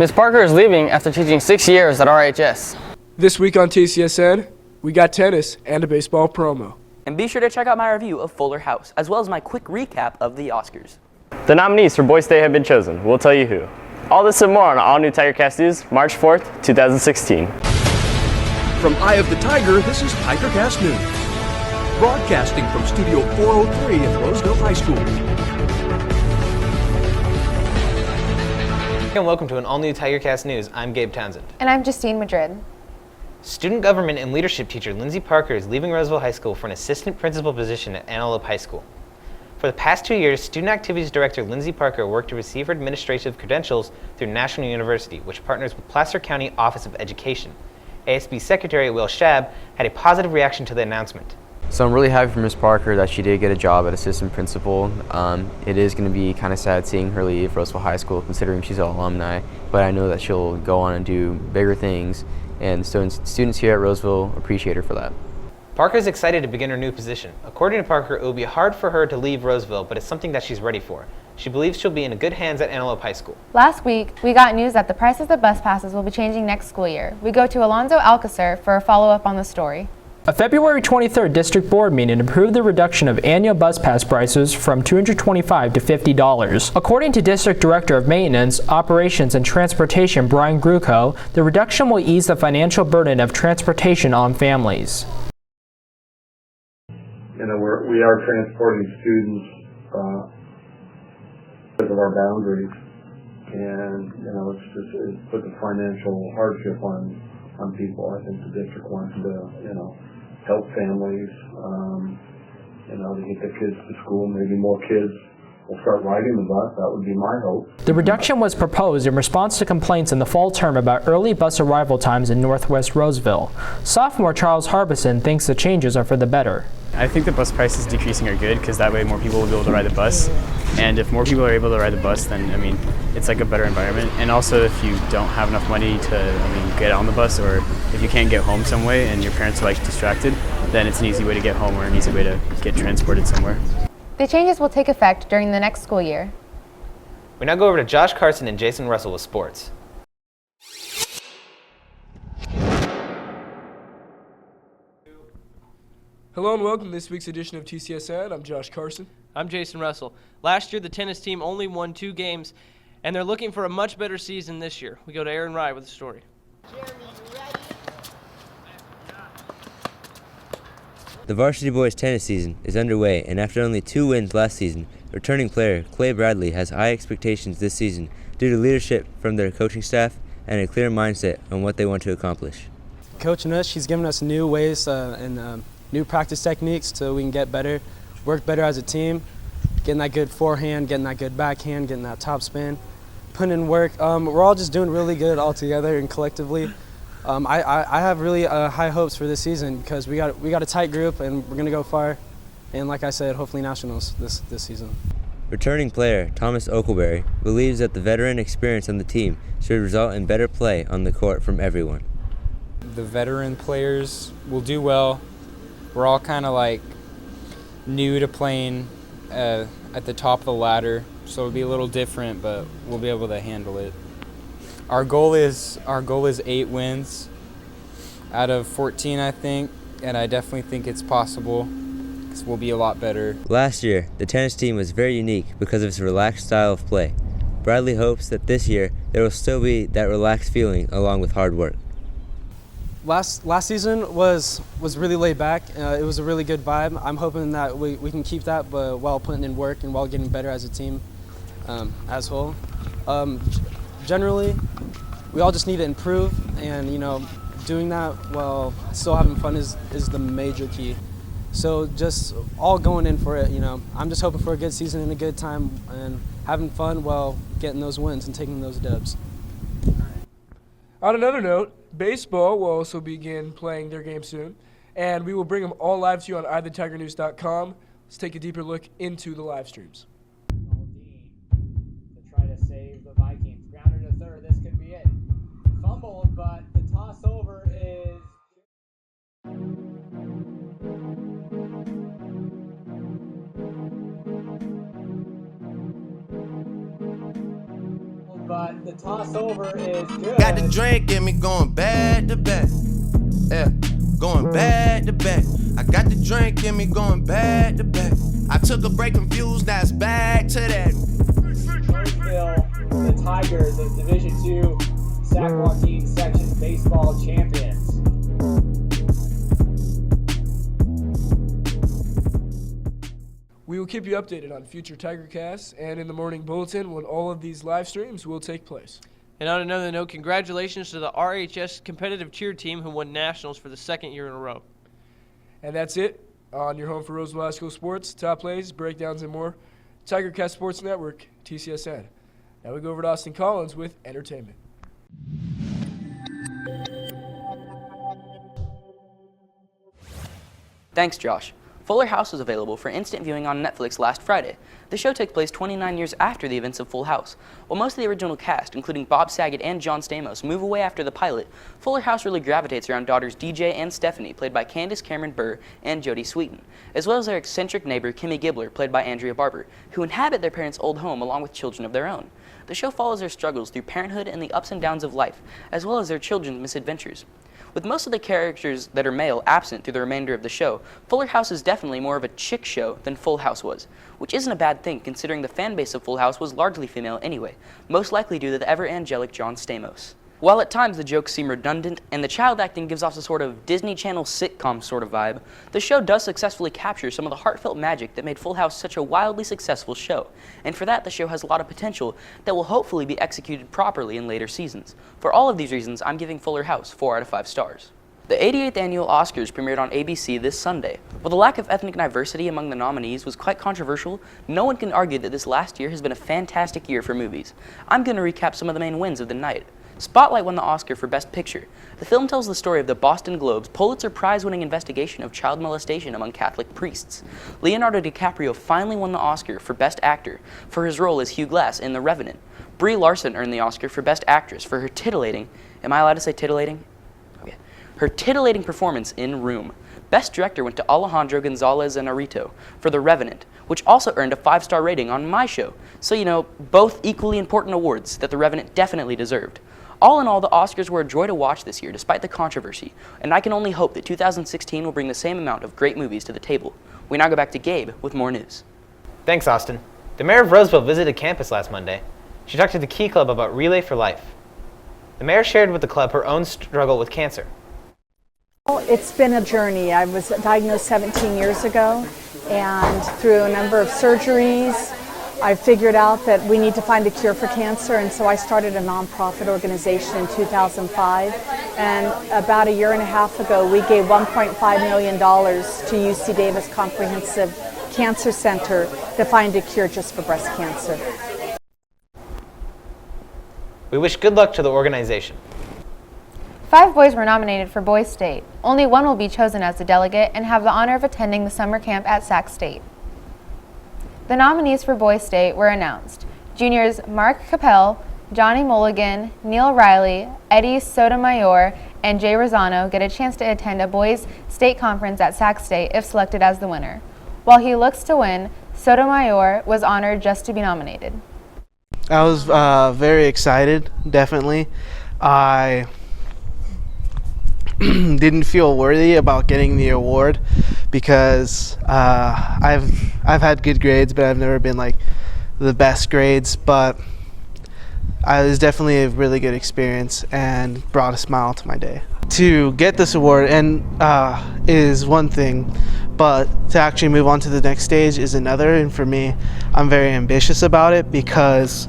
Ms. Parker is leaving after teaching 6 years at RHS. This week on TCSN, we got tennis and a baseball promo. And be sure to check out my review of Fuller House, as well as my quick recap of the Oscars. The nominees for Boys' Day have been chosen. We'll tell you who. All this and more on all new TigerCast News, March 4th, 2016. From Eye of the Tiger, this is TigerCast News. Broadcasting from Studio 403 in Roseville High School. And welcome to an all-new TigerCast News. I'm Gabe Townsend. And I'm Justine Madrid. Student government and leadership teacher Lindsay Parker is leaving Roseville High School for an assistant principal position at Antelope High School. For the past 2 years, Student Activities Director Lindsay Parker worked to receive her administrative credentials through National University, which partners with Placer County Office of Education. ASB Secretary Will Schaab had a positive reaction to the announcement. So I'm really happy for Ms. Parker that she did get a job at assistant principal. It is going to be kind of sad seeing her leave Roseville High School considering she's an alumni, but I know that she'll go on and do bigger things, and students here at Roseville appreciate her for that. Parker is excited to begin her new position. According to Parker, it will be hard for her to leave Roseville, but it's something that she's ready for. She believes she'll be in good hands at Antelope High School. Last week, we got news that the prices of bus passes will be changing next school year. We go to Alonzo Alcacer for a follow-up on the story. A February 23rd district board meeting approved the reduction of annual bus pass prices from $225 to $50. According to District Director of Maintenance, Operations and Transportation Brian Gruco, the reduction will ease the financial burden of transportation on families. We are transporting students because of our boundaries, and it puts a financial hardship on people. I think the district wants to help families, to get their kids to school. Maybe more kids will start riding the bus. That would be my hope. The reduction was proposed in response to complaints in the fall term about early bus arrival times in Northwest Roseville. Sophomore Charles Harbison thinks the changes are for the better. I think the bus prices decreasing are good because that way more people will be able to ride the bus. And if more people are able to ride the bus, then it's like a better environment. And also if you don't have enough money to get on the bus, or if you can't get home some way and your parents are distracted, then it's an easy way to get home or an easy way to get transported somewhere. The changes will take effect during the next school year. We now go over to Josh Carson and Jason Russell with sports. Hello and welcome to this week's edition of TCSN. I'm Josh Carson. I'm Jason Russell. Last year, the tennis team only won 2 games, and they're looking for a much better season this year. We go to Aaron Rye with the story. The varsity boys tennis season is underway, and after only 2 wins last season, returning player Clay Bradley has high expectations this season due to leadership from their coaching staff and a clear mindset on what they want to accomplish. Coaching us, she's given us new ways and new practice techniques so we can get better, work better as a team, getting that good forehand, getting that good backhand, getting that top spin, putting in work. We're all just doing really good all together and collectively. I have really high hopes for this season because we got a tight group and we're gonna go far. And like I said, hopefully nationals this season. Returning player Thomas Oakleberry believes that the veteran experience on the team should result in better play on the court from everyone. The veteran players will do well. We're all kind of new to playing at the top of the ladder, so it'll be a little different, but we'll be able to handle it. Our goal is 8 wins out of 14, I think, and I definitely think it's possible because we'll be a lot better. Last year, the tennis team was very unique because of its relaxed style of play. Bradley hopes that this year there will still be that relaxed feeling along with hard work. Last season was really laid back. It was a really good vibe. I'm hoping that we can keep that, but while putting in work and while getting better as a team as a whole. Generally, we all just need to improve, and doing that while still having fun is the major key. So just all going in for it. I'm just hoping for a good season and a good time and having fun while getting those wins and taking those dubs. On another note, baseball will also begin playing their game soon, and we will bring them all live to you on eithertigernews.com. Let's take a deeper look into the live streams. To try to save the Vikings. Grounded to third. This could be it. Fumbled, but the toss over is. but the toss over is good. Got the drink, get me going back to back. Yeah, going back to back. I got the drink, get me going back to back. I took a break, confused, now it's back to that. Louisville, the Tigers, as Division II Sac Joaquin Section baseball champions. We will keep you updated on future TigerCasts and in the morning bulletin when all of these live streams will take place. And on another note, congratulations to the RHS competitive cheer team who won nationals for the second year in a row. And that's it on your home for Roseville High School sports, top plays, breakdowns, and more. TigerCast Sports Network, TCSN. Now we go over to Austin Collins with entertainment. Thanks, Josh. Fuller House was available for instant viewing on Netflix last Friday. The show takes place 29 years after the events of Full House. While most of the original cast, including Bob Saget and John Stamos, move away after the pilot, Fuller House really gravitates around daughters DJ and Stephanie, played by Candace Cameron Bure and Jodie Sweetin, as well as their eccentric neighbor Kimmy Gibbler, played by Andrea Barber, who inhabit their parents' old home along with children of their own. The show follows their struggles through parenthood and the ups and downs of life, as well as their children's misadventures. With most of the characters that are male absent through the remainder of the show, Fuller House is definitely more of a chick show than Full House was, which isn't a bad thing considering the fan base of Full House was largely female anyway, most likely due to the ever-angelic John Stamos. While at times the jokes seem redundant and the child acting gives off a sort of Disney Channel sitcom sort of vibe, the show does successfully capture some of the heartfelt magic that made Full House such a wildly successful show, and for that the show has a lot of potential that will hopefully be executed properly in later seasons. For all of these reasons, I'm giving Fuller House 4 out of 5 stars. The 88th annual Oscars premiered on ABC this Sunday. While the lack of ethnic diversity among the nominees was quite controversial, no one can argue that this last year has been a fantastic year for movies. I'm going to recap some of the main wins of the night. Spotlight won the Oscar for Best Picture. The film tells the story of the Boston Globe's Pulitzer Prize-winning investigation of child molestation among Catholic priests. Leonardo DiCaprio finally won the Oscar for Best Actor for his role as Hugh Glass in The Revenant. Brie Larson earned the Oscar for Best Actress for her titillating, am I allowed to say titillating? Okay. Her titillating performance in Room. Best Director went to Alejandro Gonzalez Inarritu for The Revenant, which also earned a 5-star rating on my show. So, you know, both equally important awards that The Revenant definitely deserved. All in all, the Oscars were a joy to watch this year despite the controversy, and I can only hope that 2016 will bring the same amount of great movies to the table. We now go back to Gabe with more news. Thanks, Austin. The mayor of Roseville visited campus last Monday. She talked to the Key Club about Relay for Life. The mayor shared with the club her own struggle with cancer. It's been a journey. I was diagnosed 17 years ago, and through a number of surgeries, I figured out that we need to find a cure for cancer, and so I started a nonprofit organization in 2005. And about a year and a half ago, we gave $1.5 million to UC Davis Comprehensive Cancer Center to find a cure just for breast cancer. We wish good luck to the organization. 5 boys were nominated for Boys State. Only one will be chosen as the delegate and have the honor of attending the summer camp at Sac State. The nominees for Boys State were announced. Juniors Mark Capel, Johnny Mulligan, Neil Riley, Eddie Sotomayor, and Jay Rosano get a chance to attend a Boys State conference at Sac State if selected as the winner. While he looks to win, Sotomayor was honored just to be nominated. I was very excited, definitely. I didn't feel worthy about getting the award because I've had good grades, but I've never been like the best grades. But it was definitely a really good experience and brought a smile to my day. To get this award is one thing, but to actually move on to the next stage is another. And for me, I'm very ambitious about it because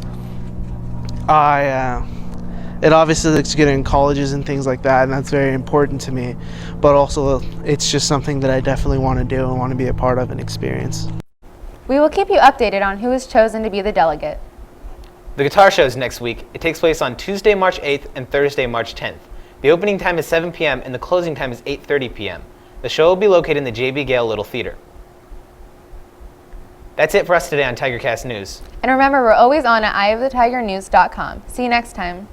it obviously looks good in colleges and things like that, and that's very important to me. But also, it's just something that I definitely want to do and want to be a part of and experience. We will keep you updated on who is chosen to be the delegate. The guitar show is next week. It takes place on Tuesday, March 8th and Thursday, March 10th. The opening time is 7 p.m. and the closing time is 8:30 p.m. The show will be located in the J.B. Gale Little Theater. That's it for us today on TigerCast News. And remember, we're always on at eyeofthetigernews.com. See you next time.